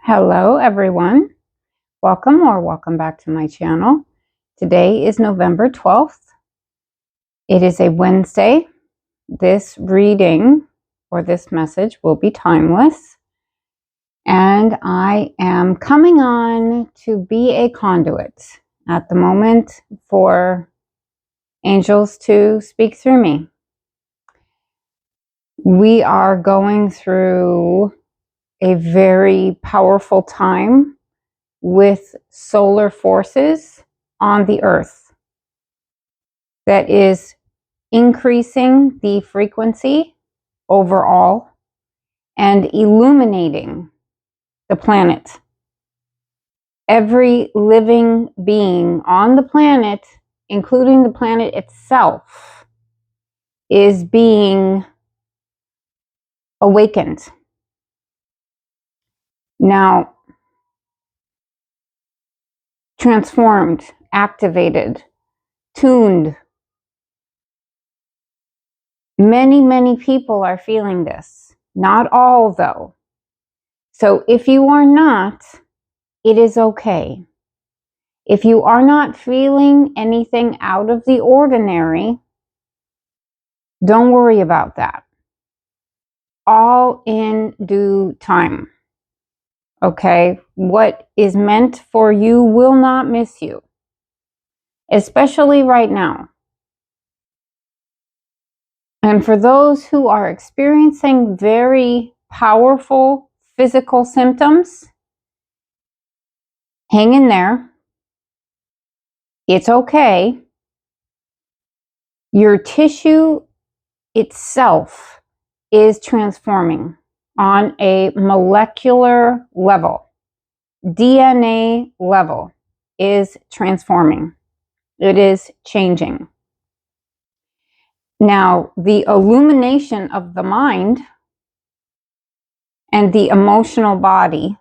Hello everyone, welcome back to my channel. Today is November 12th. It is a Wednesday. This reading or this message will be timeless, and I am coming on to be a conduit at the moment for angels to speak through me. We are going through a very powerful time with solar forces on the earth that is increasing the frequency overall and illuminating the planet. Every living being on the planet, including the planet itself, is being awakened. Now, transformed, activated, tuned. Many people are feeling this. Not all, though. So if you are not, it is okay. If you are not feeling anything out of the ordinary, don't worry about that. All in due time. Okay? What is meant for you will not miss you. Especially right now. And for those who are experiencing very powerful physical symptoms, hang in there. It's okay. Your tissue itself is transforming on a molecular level. DNA level is transforming. It is changing. Now, the illumination of the mind and the emotional body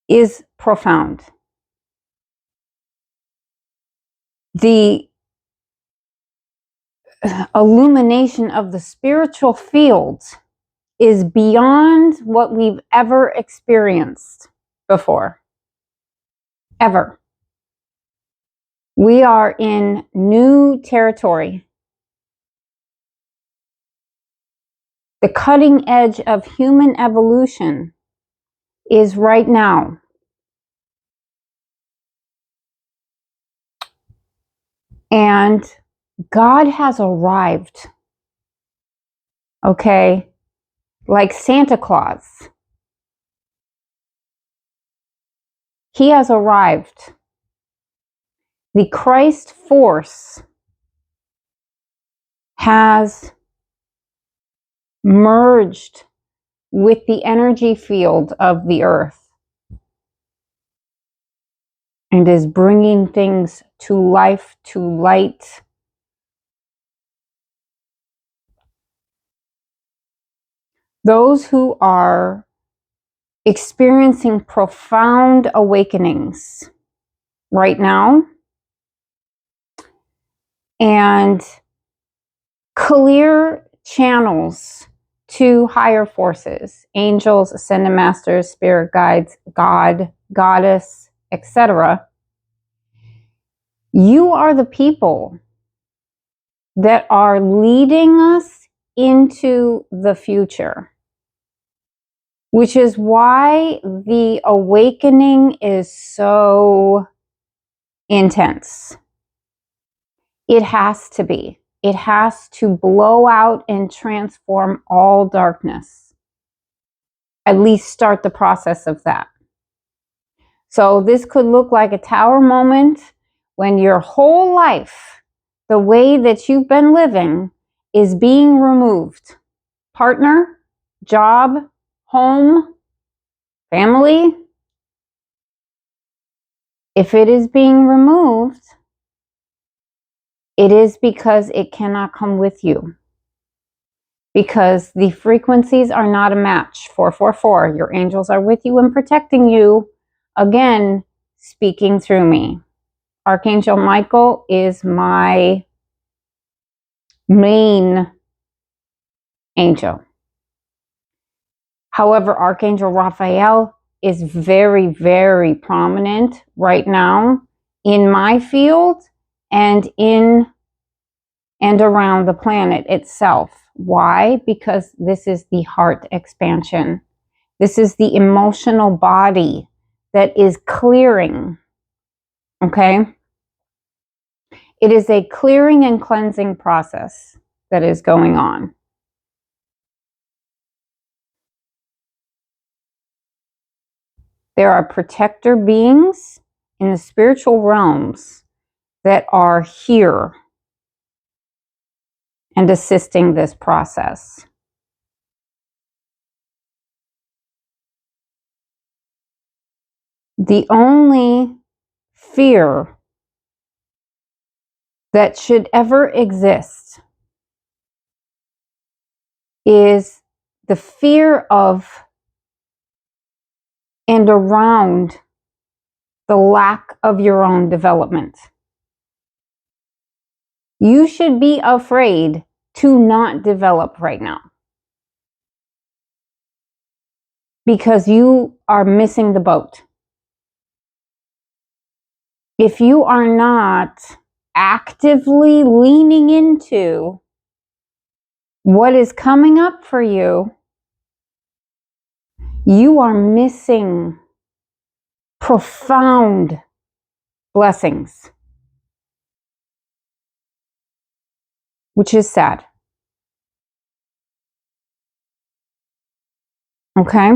is profound. The illumination of the spiritual fields is beyond what we've ever experienced before. Ever. We are in new territory. The cutting edge of human evolution is right now. And God has arrived. Okay? Like Santa Claus. He has arrived. The Christ force has merged with the energy field of the earth and is bringing things to life, to light. Those who are experiencing profound awakenings right now and clear channels to higher forces, angels, ascended masters, spirit guides, God, goddess, etc. You are the people that are leading us into the future, which is why the awakening is so intense. It has to be. It has to blow out and transform all darkness. At least start the process of that. So this could look like a tower moment when your whole life, the way that you've been living, is being removed. Partner, job, home, family. If it is being removed, it is because it cannot come with you. Because the frequencies are not a match. 444, your angels are with you and protecting you. Again, speaking through me. Archangel Michael is my main angel. However, Archangel Raphael is very, very prominent right now in my field and in and around the planet itself. Why? Because this is the heart expansion. This is the emotional body that is clearing. Okay? It is a clearing and cleansing process that is going on. There are protector beings in the spiritual realms that are here and assisting this process. The only fear that should ever exist is the fear of and around the lack of your own development. You should be afraid to not develop right now because you are missing the boat. If you are not actively leaning into what is coming up for you, you are missing profound blessings, which is sad. Okay?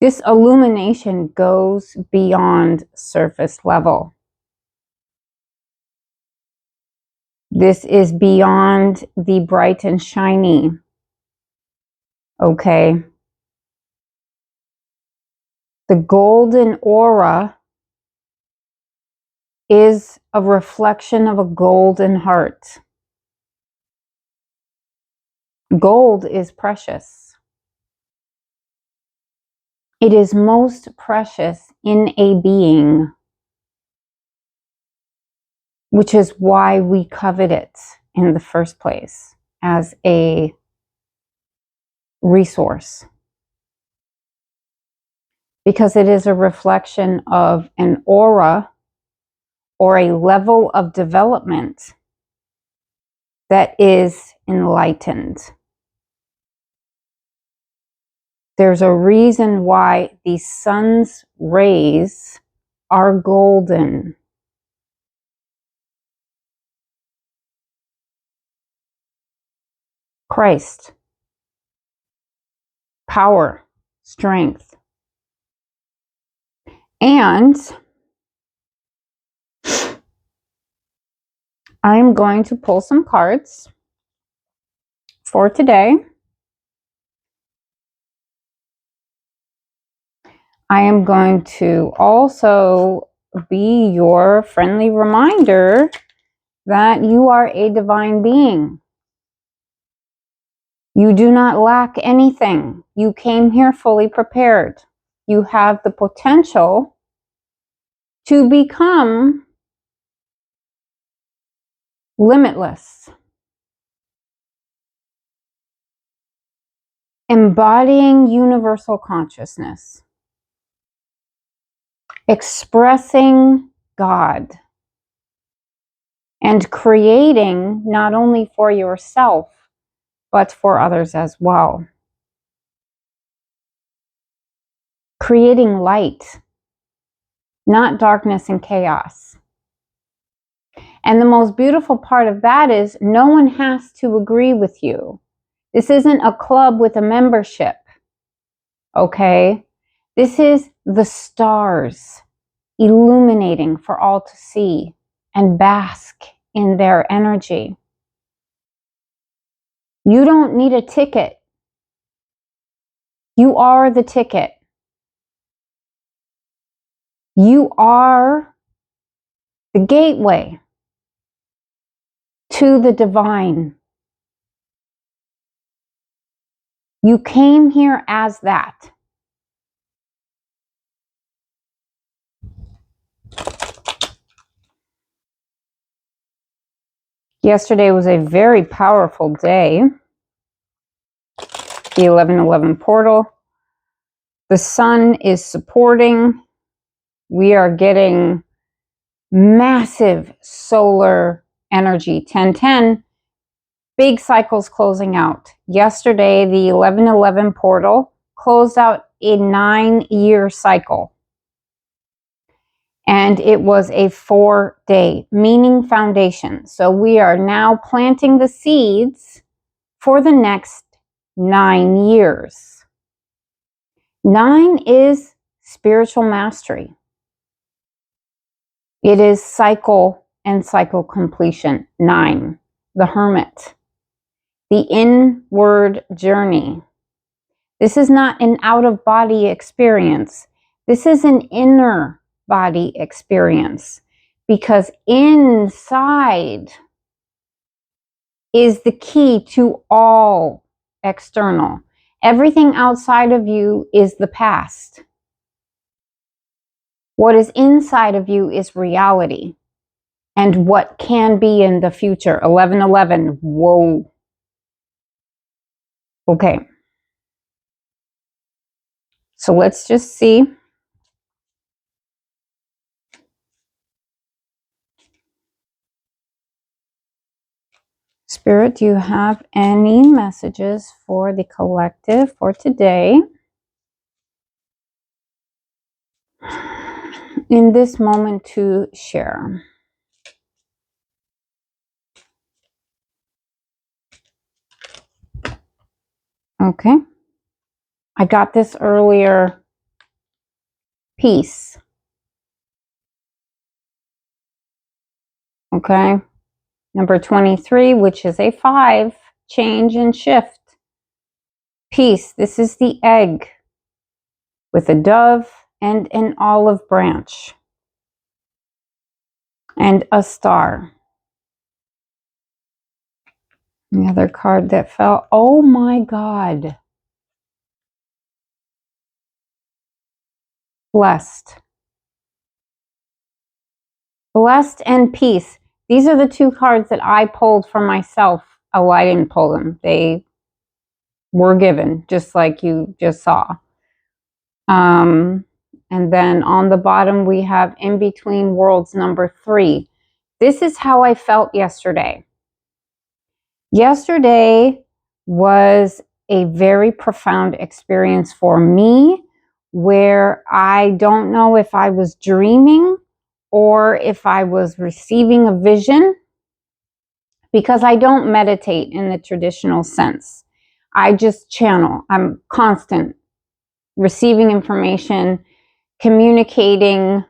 This illumination goes beyond surface level. This is beyond the bright and shiny. Okay? The golden aura is a reflection of a golden heart. Gold is precious. It is most precious in a being, which is why we covet it in the first place as a resource. Because it is a reflection of an aura or a level of development that is enlightened. There's a reason why the sun's rays are golden. Christ, power, strength. And I'm going to pull some cards for today. I am going to also be your friendly reminder that you are a divine being. You do not lack anything. You came here fully prepared. You have the potential to become limitless, embodying universal consciousness, expressing God, and creating not only for yourself, but for others as well. Creating light, not darkness and chaos. And the most beautiful part of that is no one has to agree with you. This isn't a club with a membership, okay? This is the stars illuminating for all to see and bask in their energy. You don't need a ticket. You are the ticket. You are the gateway to the divine. You came here as that. Yesterday was a very powerful day the 1111 portal. The sun is supporting. We are getting massive solar energy. 1010, big cycles closing out. Yesterday, the 1111 portal closed out a 9-year cycle. And it was a 4-day, meaning foundation. So we are now planting the seeds for the next 9 years. 9 is spiritual mastery. It is cycle and cycle completion. 9, the hermit, the inward journey. This is not an out-of-body experience. This is an inner body experience, because inside is the key to all external. Everything outside of you is the past. What is inside of you is reality and what can be in the future. 1111, whoa. Okay. So let's just see. Spirit, do you have any messages for the collective for today? In this moment to share. Okay. I got this earlier. Peace. Okay. Number 23, which is a 5, change and shift. Peace. This is the egg with a dove and an olive branch and a star. The other card that fell. Oh my God. Blessed. Blessed and peace. These are the 2 cards that I pulled for myself. Oh, I didn't pull them. They were given, just like you just saw. And then on the bottom, we have In Between Worlds number 3. This is how I felt yesterday. Yesterday was a very profound experience for me, where I don't know if I was dreaming or if I was receiving a vision, because I don't meditate in the traditional sense. I just channel. I'm constant receiving information, communicating,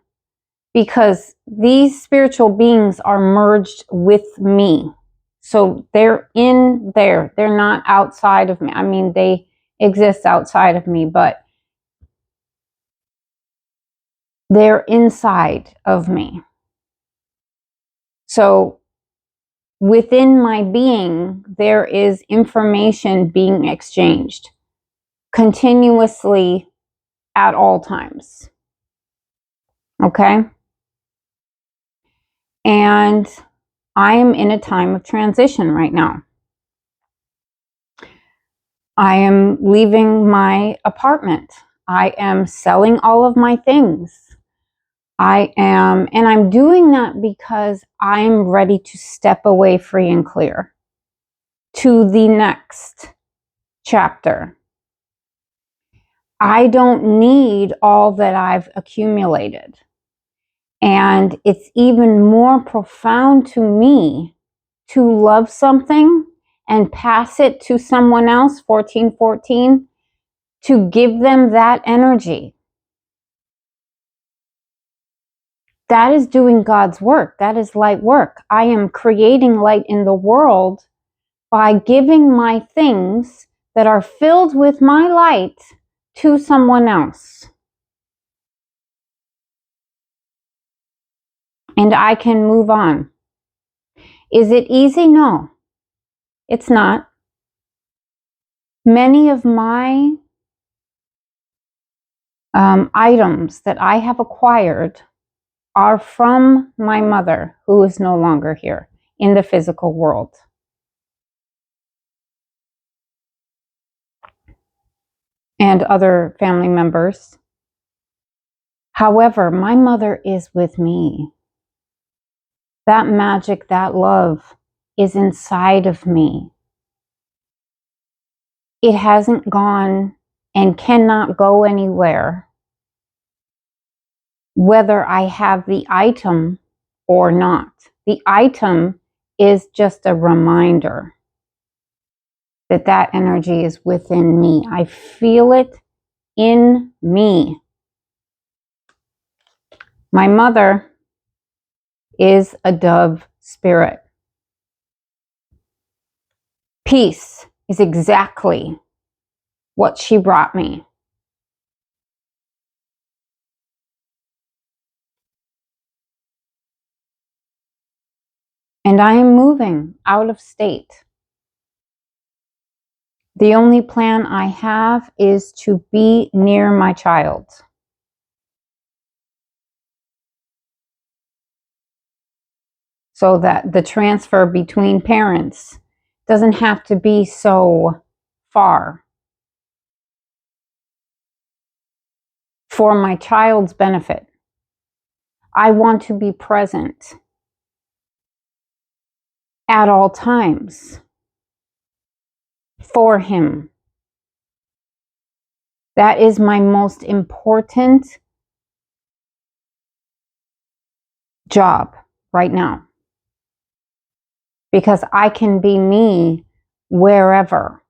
because these spiritual beings are merged with me. So they're in there. They're not outside of me. I mean, they exist outside of me, but they're inside of me. So within my being, there is information being exchanged continuously at all times. Okay? And I am in a time of transition right now. I am leaving my apartment. I am selling all of my things. And I'm doing that because I'm ready to step away free and clear to the next chapter. I don't need all that I've accumulated. And it's even more profound to me to love something and pass it to someone else, 1414, to give them that energy. That is doing God's work. That is light work. I am creating light in the world by giving my things that are filled with my light to someone else. And I can move on. Is it easy? No, it's not. Many of my items that I have acquired are from my mother, who is no longer here in the physical world. and other family members. However, my mother is with me. That magic, that love is inside of me. It hasn't gone and cannot go anywhere, whether I have the item or not. The item is just a reminder that that energy is within me. I feel it in me. My mother is a dove spirit. Peace is exactly what she brought me. And I am moving out of state. The only plan I have is to be near my child. So that the transfer between parents doesn't have to be so far. For my child's benefit, I want to be present at all times for him. That is my most important job right now. Because I can be me wherever.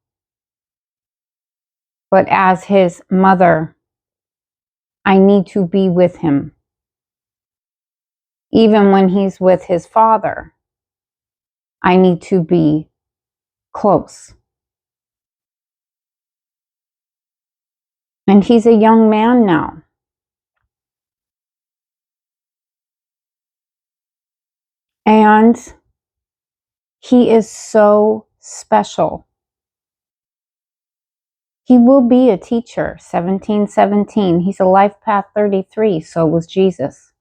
But as his mother, I need to be with him. Even when he's with his father, I need to be close. And he's a young man now. And he is so special. He will be a teacher, 1717. He's a life path 33, so was Jesus.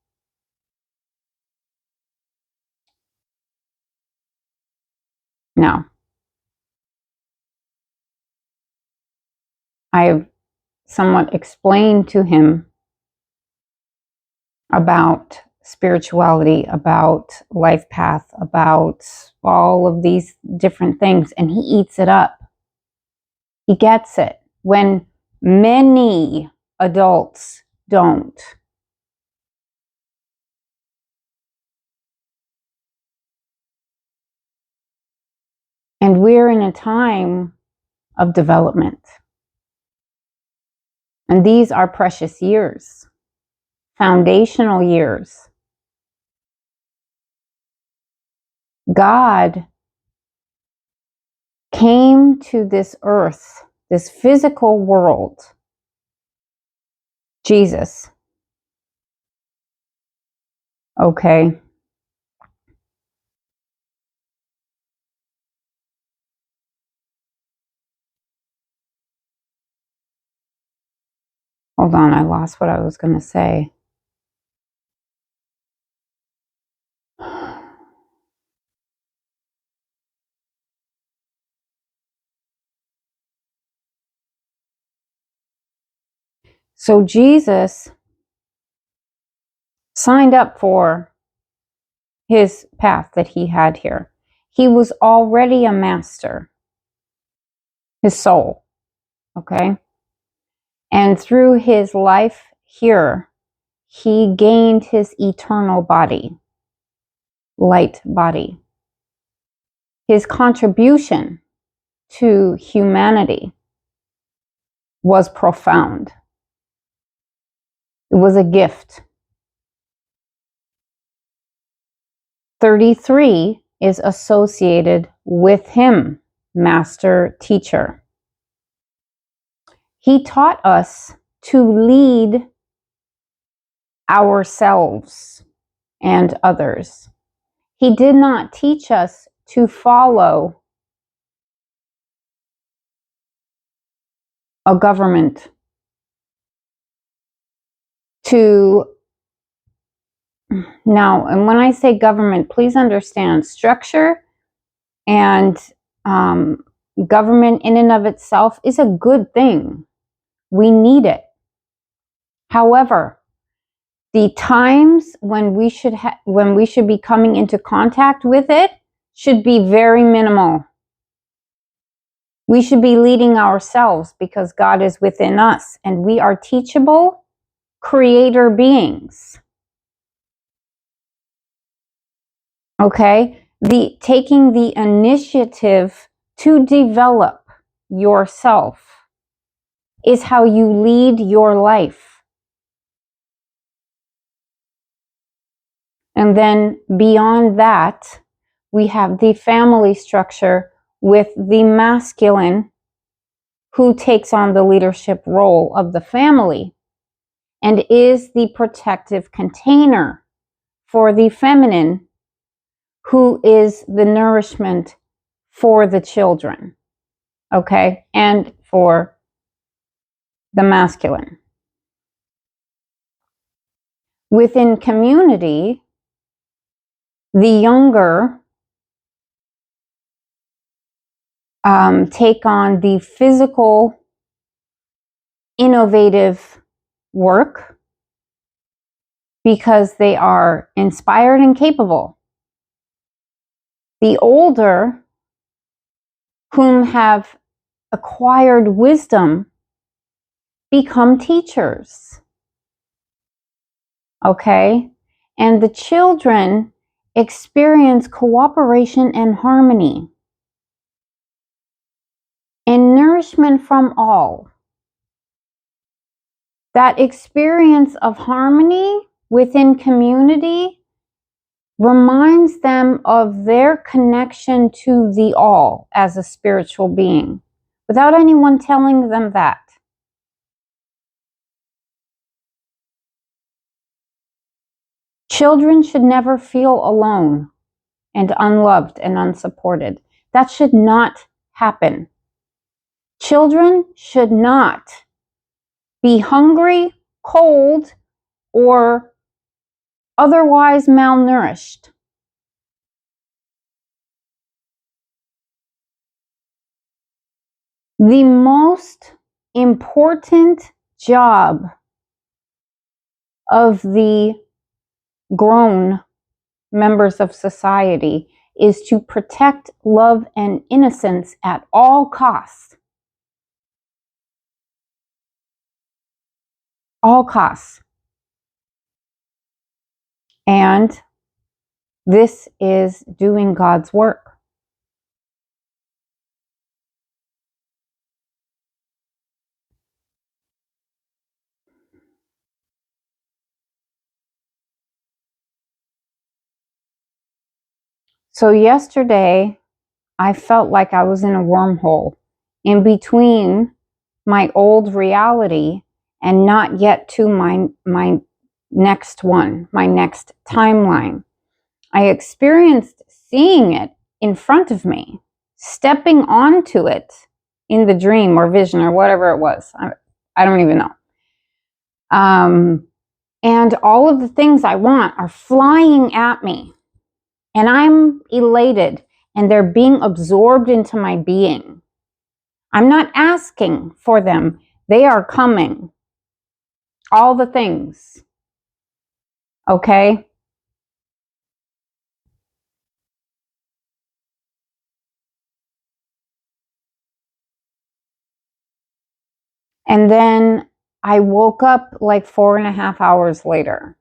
Now, I have somewhat explained to him about spirituality, about life path, about all of these different things, and he eats it up. He gets it when many adults don't. And we're in a time of development. And these are precious years, foundational years. God came to this earth, this physical world, Jesus. Okay. Hold on, I lost what I was going to say. So Jesus signed up for his path that he had here. He was already a master, his soul, okay? And through his life here, he gained his eternal body, light body. His contribution to humanity was profound. It was a gift. 33 is associated with him, master teacher. He taught us to lead ourselves and others. He did not teach us to follow a government, now, and when I say government, please understand structure and government in and of itself is a good thing. We need it. However, the times when we should be coming into contact with it should be very minimal. We should be leading ourselves because God is within us and we are teachable creator beings. Okay? Taking the initiative to develop yourself is how you lead your life. And then beyond that, we have the family structure with the masculine who takes on the leadership role of the family and is the protective container for the feminine who is the nourishment for the children, okay, and for the masculine. Within community, the younger take on the physical, innovative work because they are inspired and capable. The older, whom have acquired wisdom, become teachers. Okay? And the children experience cooperation and harmony and nourishment from all. That experience of harmony within community reminds them of their connection to the all as a spiritual being, without anyone telling them that. Children should never feel alone and unloved and unsupported. That should not happen. Children should not be hungry, cold, or otherwise malnourished. The most important job of the grown members of society is to protect love and innocence at all costs. All costs. And this is doing God's work. So yesterday, I felt like I was in a wormhole in between my old reality and not yet to my next one, my next timeline. I experienced seeing it in front of me, stepping onto it in the dream or vision or whatever it was. I don't even know. And all of the things I want are flying at me. And I'm elated and they're being absorbed into my being. I'm not asking for them. They are coming. All the things. Okay? And then I woke up like 4.5 hours later.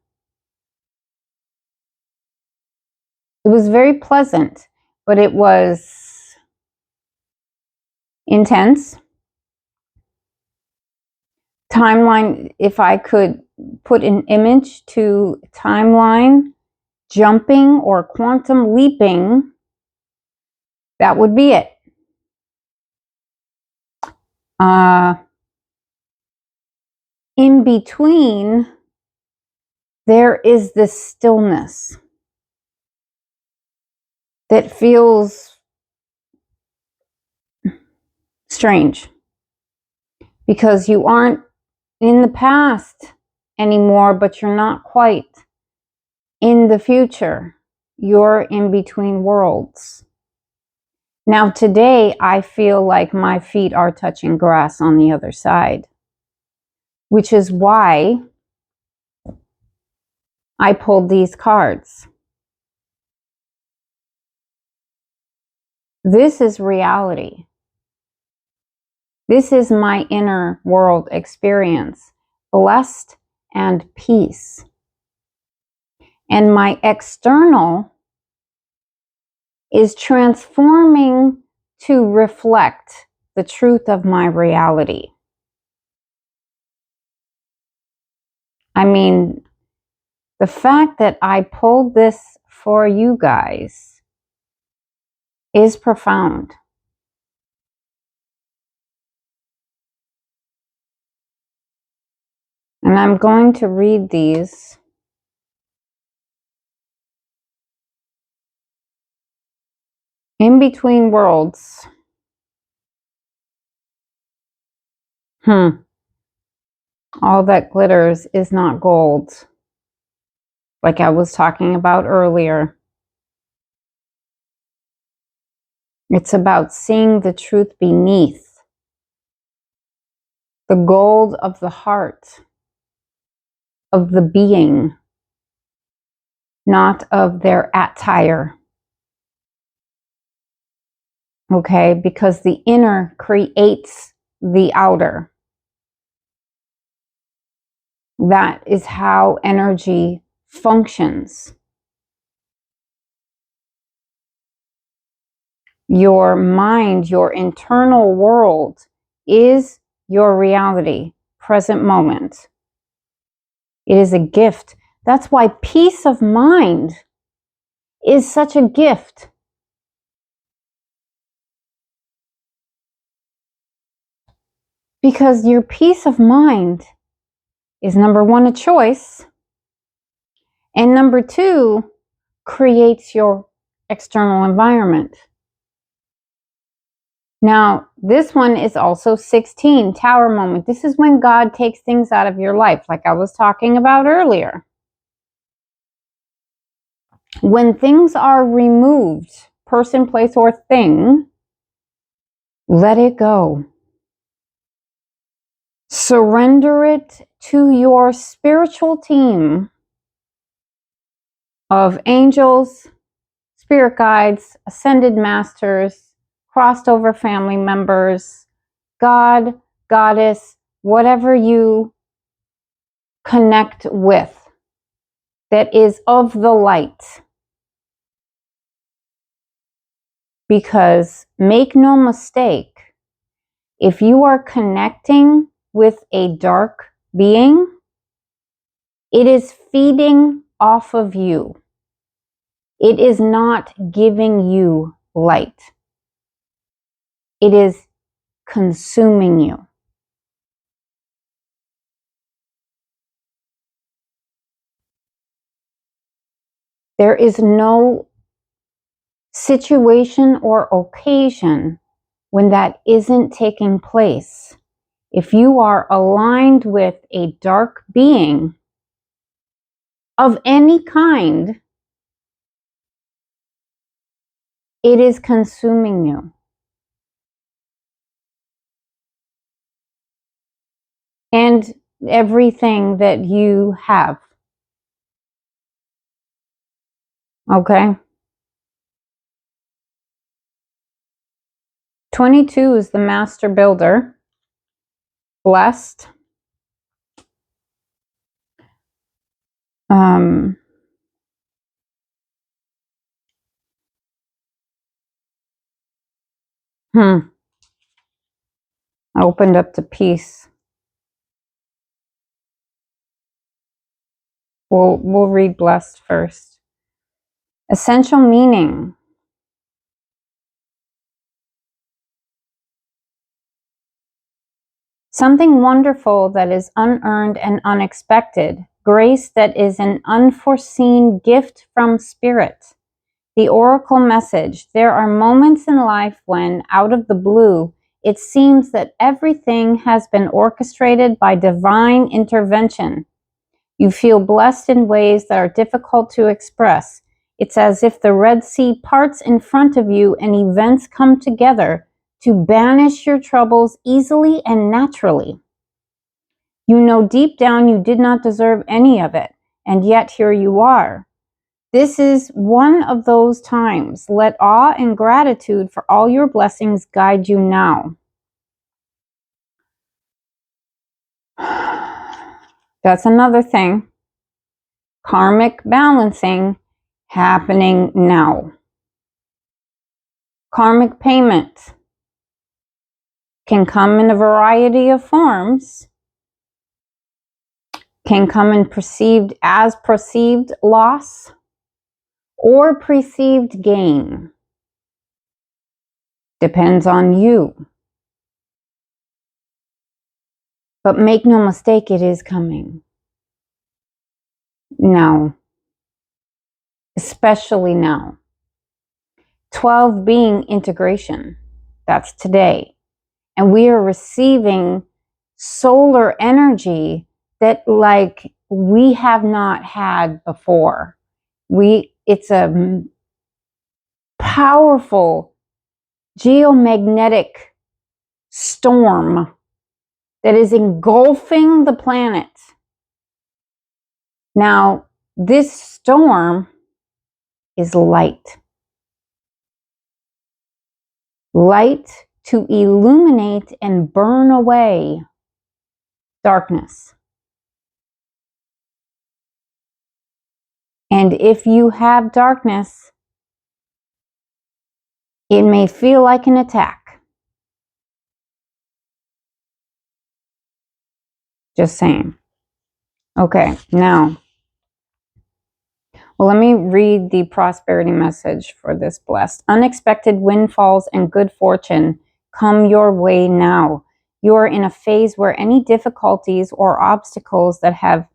It was very pleasant, but it was intense. Timeline, if I could put an image to timeline, jumping or quantum leaping, that would be it. In between, there is this stillness that feels strange because you aren't in the past anymore, but you're not quite in the future. You're in between worlds. Now today, I feel like my feet are touching grass on the other side. which is why I pulled these cards. This is reality. This is my inner world experience, blessed and peace. And my external is transforming to reflect the truth of my reality. I mean, the fact that I pulled this for you guys is profound. And I'm going to read these. In between worlds. All that glitters is not gold. Like I was talking about earlier. It's about seeing the truth beneath. The gold of the heart. Of the being. Not of their attire. Okay, because the inner creates the outer. That is how energy functions. Your mind, your internal world is your reality, present moment. It is a gift. That's why peace of mind is such a gift. Because your peace of mind is, number one, a choice. And number two, creates your external environment. Now, this one is also 16, Tower moment. This is when God takes things out of your life, like I was talking about earlier. When things are removed, person, place, or thing, let it go. Surrender it to your spiritual team of angels, spirit guides, ascended masters, crossed over family members, God, goddess, whatever you connect with that is of the light. Because make no mistake, if you are connecting with a dark being, it is feeding off of you. It is not giving you light. It is consuming you. There is no situation or occasion when that isn't taking place. If you are aligned with a dark being of any kind, it is consuming you. And everything that you have. Okay? 22 is the master builder. Blessed. I opened up to peace. We'll read blessed first. Essential meaning. Something wonderful that is unearned and unexpected. Grace that is an unforeseen gift from Spirit. The oracle message. There are moments in life when, out of the blue, it seems that everything has been orchestrated by divine intervention. You feel blessed in ways that are difficult to express. It's as if the Red Sea parts in front of you and events come together to banish your troubles easily and naturally. You know deep down you did not deserve any of it, and yet here you are. This is one of those times. Let awe and gratitude for all your blessings guide you now. That's another thing. Karmic balancing happening now. Karmic payment can come in a variety of forms, can come in perceived loss or perceived gain. Depends on you. But make no mistake, it is coming. Now. Especially now. 12 being integration. That's today. And we are receiving solar energy that like we have not had before. It's a powerful geomagnetic storm that is engulfing the planet. Now, this storm is light. Light to illuminate and burn away darkness. And if you have darkness, it may feel like an attack. Just saying. Okay, now, well, let me read the prosperity message for this blessed. Unexpected windfalls and good fortune come your way now. You are in a phase where any difficulties or obstacles that have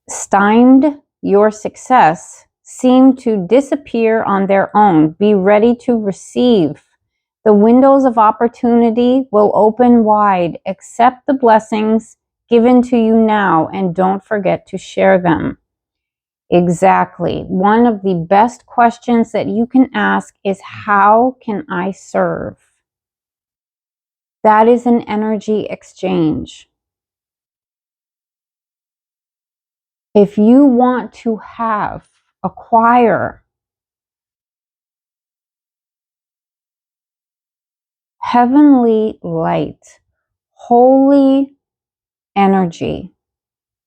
stymied your success seem to disappear on their own. Be ready to receive. The windows of opportunity will open wide. Accept the blessings given to you now and don't forget to share them. Exactly. One of the best questions that you can ask is, how can I serve? That is an energy exchange. If you want to acquire heavenly light, holy energy,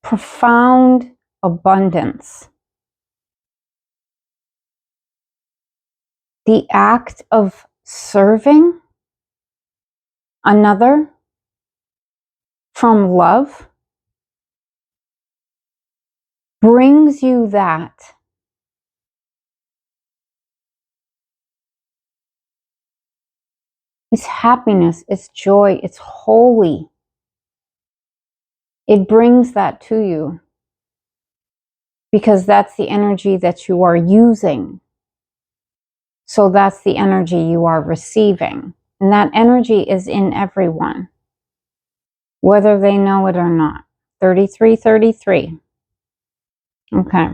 profound abundance, the act of serving another from love brings you that. It's happiness, it's joy, it's holy. It brings that to you because that's the energy that you are using. So that's the energy you are receiving. And that energy is in everyone, whether they know it or not. 3333. Okay.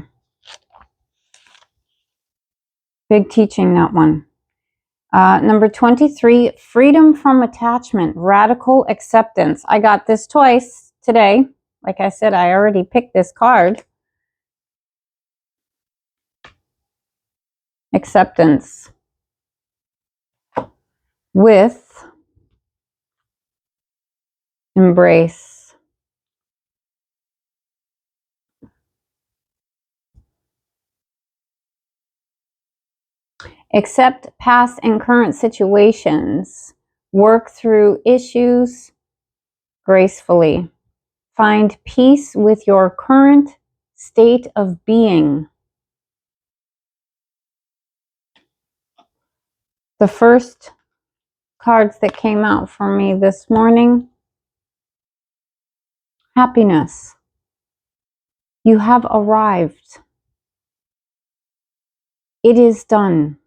Big teaching, that one. Number 23, freedom from attachment, radical acceptance. I got this twice today. Like I said, I already picked this card. Acceptance with embrace. Accept past and current situations. Work through issues gracefully. Find peace with your current state of being. The first cards that came out for me this morning, happiness. You have arrived. It is done.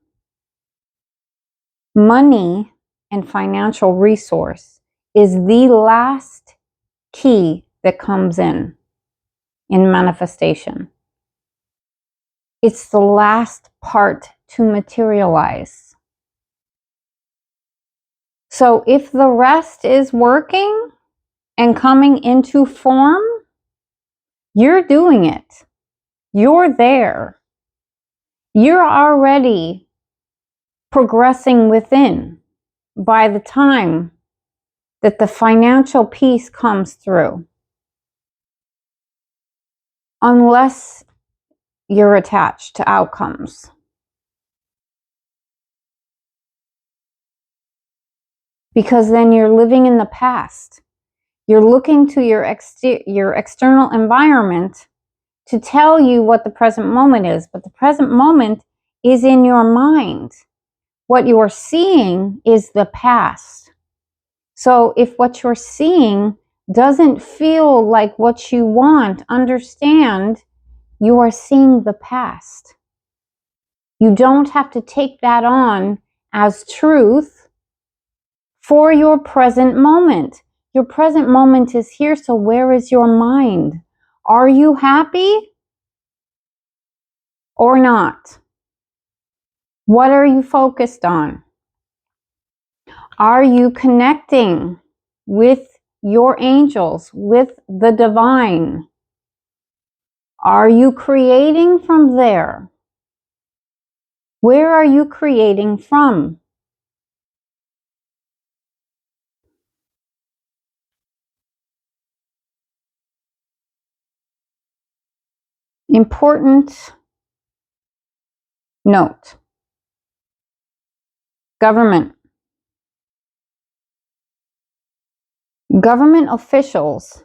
Money and financial resource is the last key that comes in manifestation. It's the last part to materialize. So if the rest is working, and coming into form, you're doing it. You're there. You're already progressing within by the time that the financial piece comes through. Unless you're attached to outcomes. Because then you're living in the past. You're looking to your external environment to tell you what the present moment is, but the present moment is in your mind. What you're seeing is the past. So if what you're seeing doesn't feel like what you want, understand you are seeing the past. You don't have to take that on as truth for your present moment. Your present moment is here, so where is your mind? Are you happy or not? What are you focused on? Are you connecting with your angels, with the divine? Are you creating from there? Where are you creating from? Important note. Government. Government officials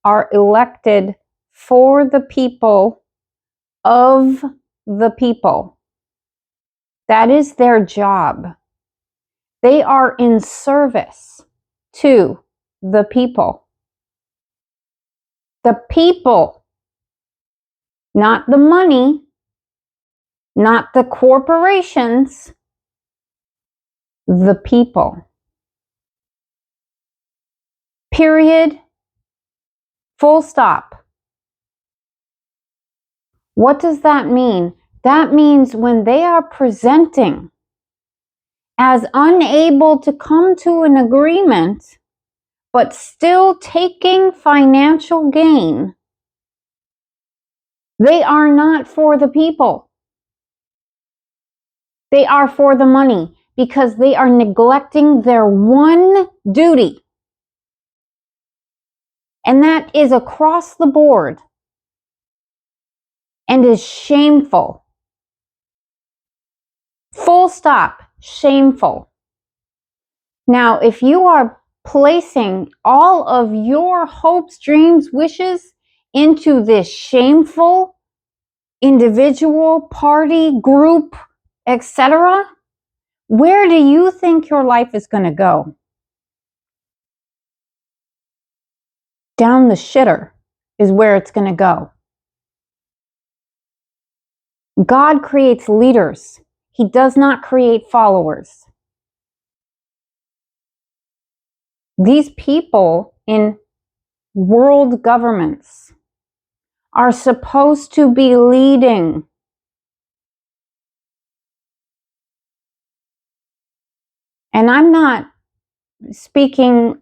are elected for the people, of the people. That is their job. They are in service to the people. The people, not the money, not the corporations, the people. Period. Full stop. What does that mean? That means when they are presenting as unable to come to an agreement, but still taking financial gain, they are not for the people. They are for the money because they are neglecting their one duty. And that is across the board and is shameful. Full stop, shameful. Now, if you are placing all of your hopes, dreams, wishes into this shameful individual, party, group, etc., where do you think your life is going to go? Down the shitter is where it's going to go. God creates leaders. He does not create followers. These people in world governments are supposed to be leading. And I'm not speaking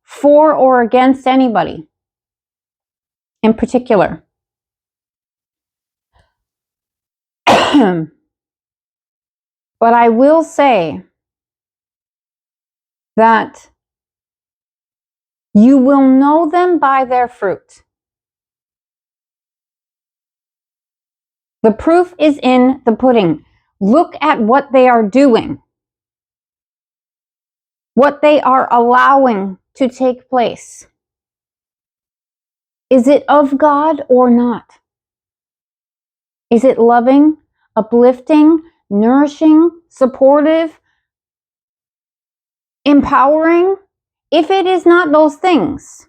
for or against anybody in particular. But I will say that you will know them by their fruit. The proof is in the pudding. Look at what they are doing, what they are allowing to take place. Is it of God or not? Is it loving, uplifting, nourishing, supportive, empowering? If it is not those things,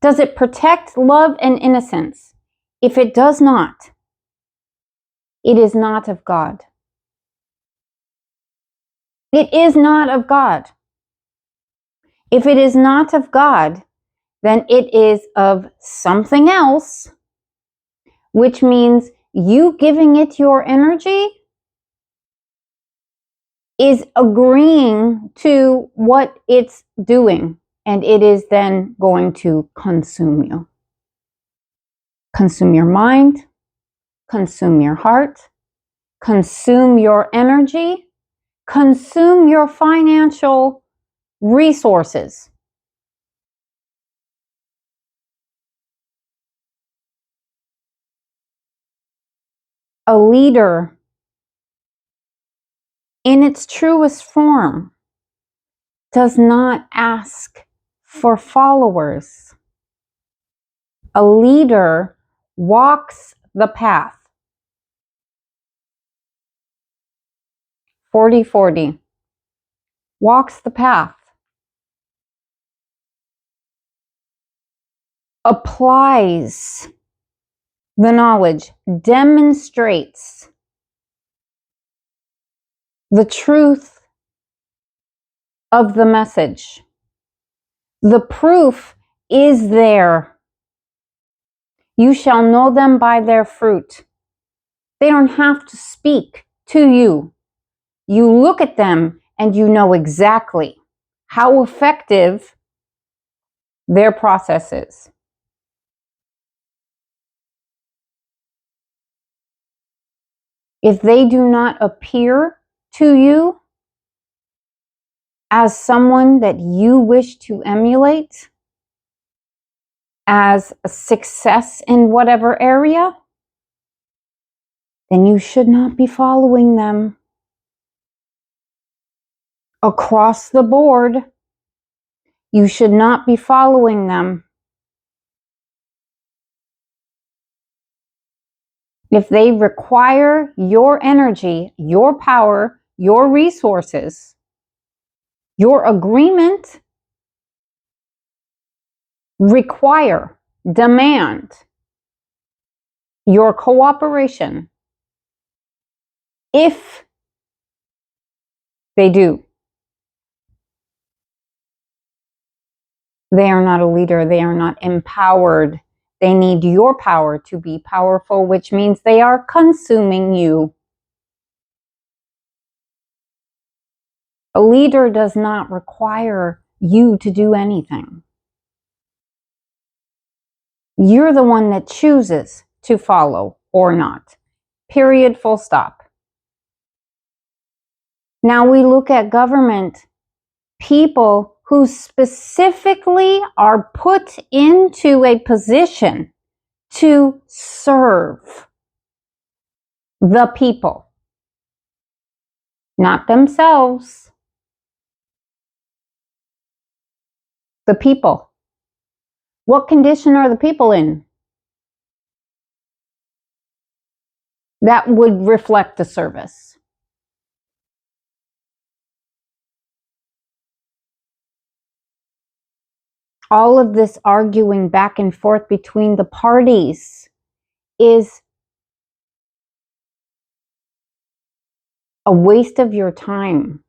does it protect love and innocence? If it does not, it is not of God. It is not of God. If it is not of God, then it is of something else, which means you giving it your energy is agreeing to what it's doing. and it is then going to consume you. Consume your mind, consume your heart, consume your energy, consume your financial resources. A leader in its truest form does not ask for followers. A leader walks the path. 40-40. Walks the path. Applies the knowledge, demonstrates the truth of the message. The proof is there. You shall know them by their fruit. They don't have to speak to you. You look at them and you know exactly how effective their process is. If they do not appear to you as someone that you wish to emulate, as a success in whatever area, then you should not be following them. Across the board, you should not be following them. If they require your energy, your power, your resources, your agreement, require, demand your cooperation, if they do, they are not a leader. They are not empowered. They need your power to be powerful, which means they are consuming you. A leader does not require you to do anything. You're the one that chooses to follow or not. Period, full stop. Now we look at government, people who specifically are put into a position to serve the people, not themselves, the people. What condition are the people in? That would reflect the service. All of this arguing back and forth between the parties is a waste of your time.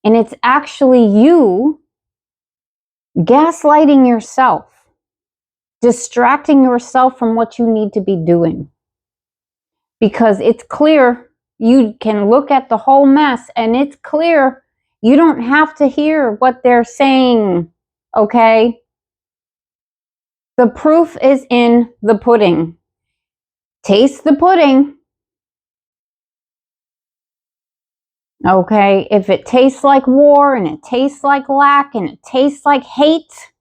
And it's actually you gaslighting yourself, distracting yourself from what you need to be doing. Because it's clear, you can look at the whole mess and it's clear you don't have to hear what they're saying, okay? The proof is in the pudding. Taste the pudding. Okay, if it tastes like war and it tastes like lack and it tastes like hate,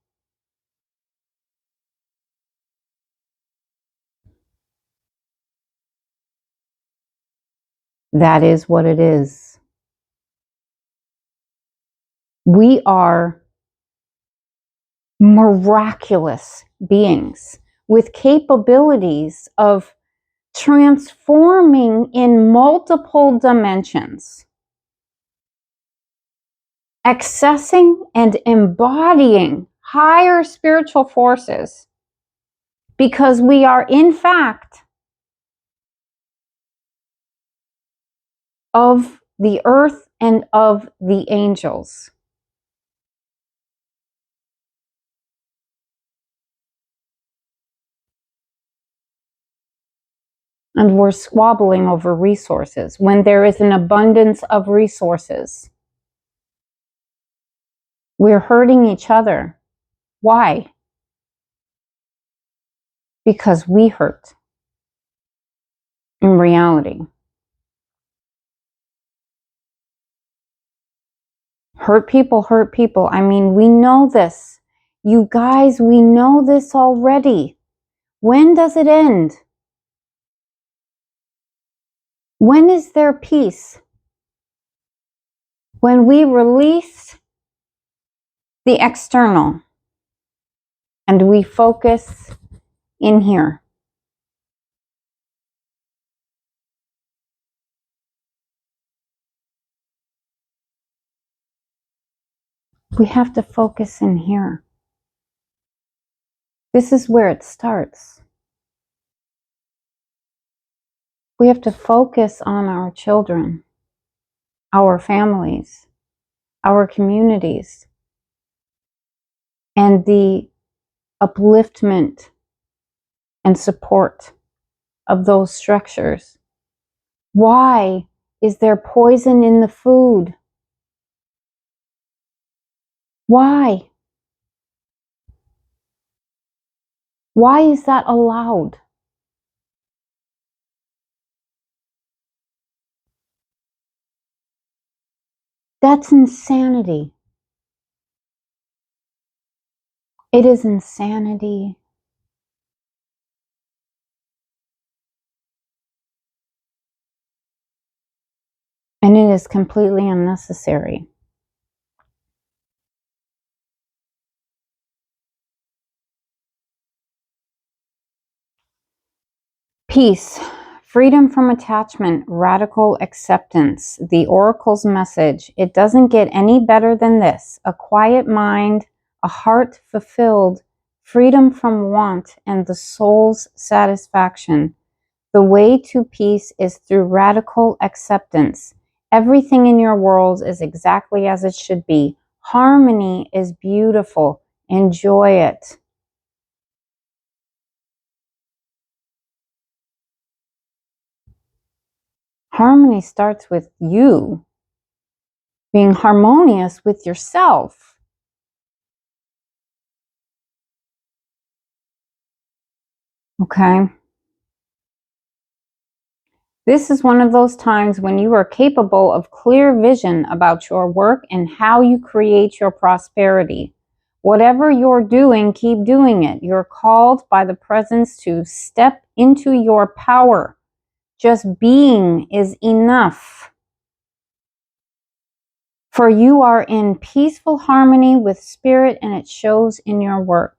that is what it is. We are miraculous beings with capabilities of transforming in multiple dimensions, accessing and embodying higher spiritual forces, because we are in fact of the earth and of the angels. And we're squabbling over resources when there is an abundance of resources. We're hurting each other. Why? Because we hurt in reality. Hurt people hurt people. I mean, we know this. You guys, we know this already. When does it end? When is there peace? When we release the external and we focus in here. We have to focus in here. This is where it starts. We have to focus on our children, our families, our communities, and the upliftment and support of those structures. Why is there poison in the food? Why? Why is that allowed? That's insanity. It is insanity. And it is completely unnecessary. Peace, freedom from attachment, radical acceptance, the Oracle's message. It doesn't get any better than this. A quiet mind, a heart fulfilled, freedom from want, and the soul's satisfaction. The way to peace is through radical acceptance. Everything in your world is exactly as it should be. Harmony is beautiful. Enjoy it. Harmony starts with you being harmonious with yourself. Okay? This is one of those times when you are capable of clear vision about your work and how you create your prosperity. Whatever you're doing, keep doing it. You're called by the presence to step into your power. Just being is enough. For you are in peaceful harmony with spirit, and it shows in your work.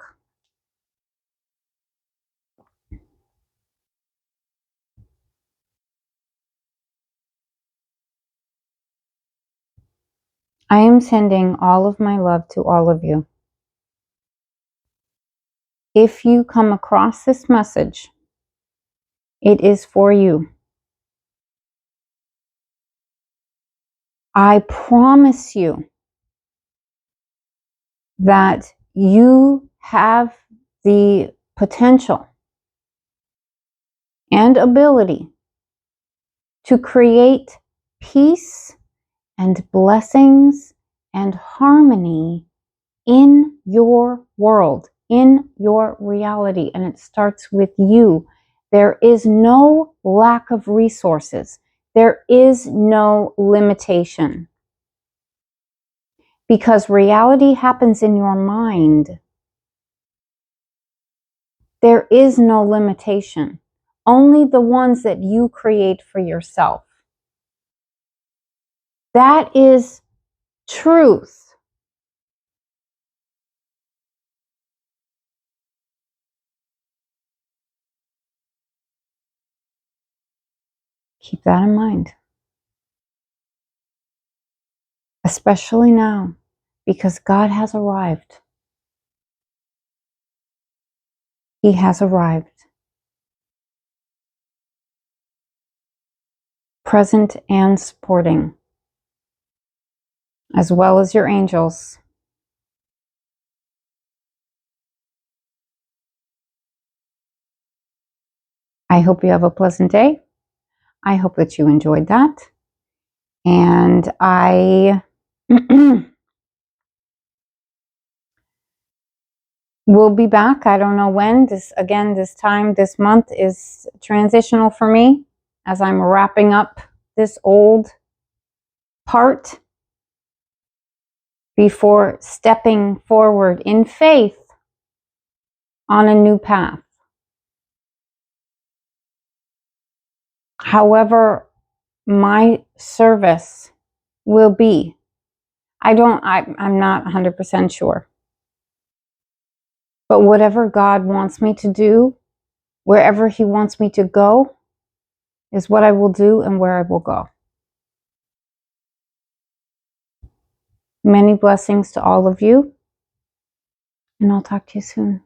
I am sending all of my love to all of you. If you come across this message, it is for you. I promise you that you have the potential and ability to create peace and blessings and harmony in your world, in your reality, and it starts with you. There is no lack of resources. There is no limitation. Because reality happens in your mind. There is no limitation. Only the ones that you create for yourself. That is truth. Keep that in mind. Especially now, because God has arrived. He has arrived. Present and supporting, as well as your angels. I hope you have a pleasant day. I hope that you enjoyed that. And I We'll be back. I don't know when. This month is transitional for me as I'm wrapping up this old part before stepping forward in faith on a new path. However, my service will be, I'm not 100% sure. But whatever God wants me to do, wherever He wants me to go, is what I will do and where I will go. Many blessings to all of you, and I'll talk to you soon.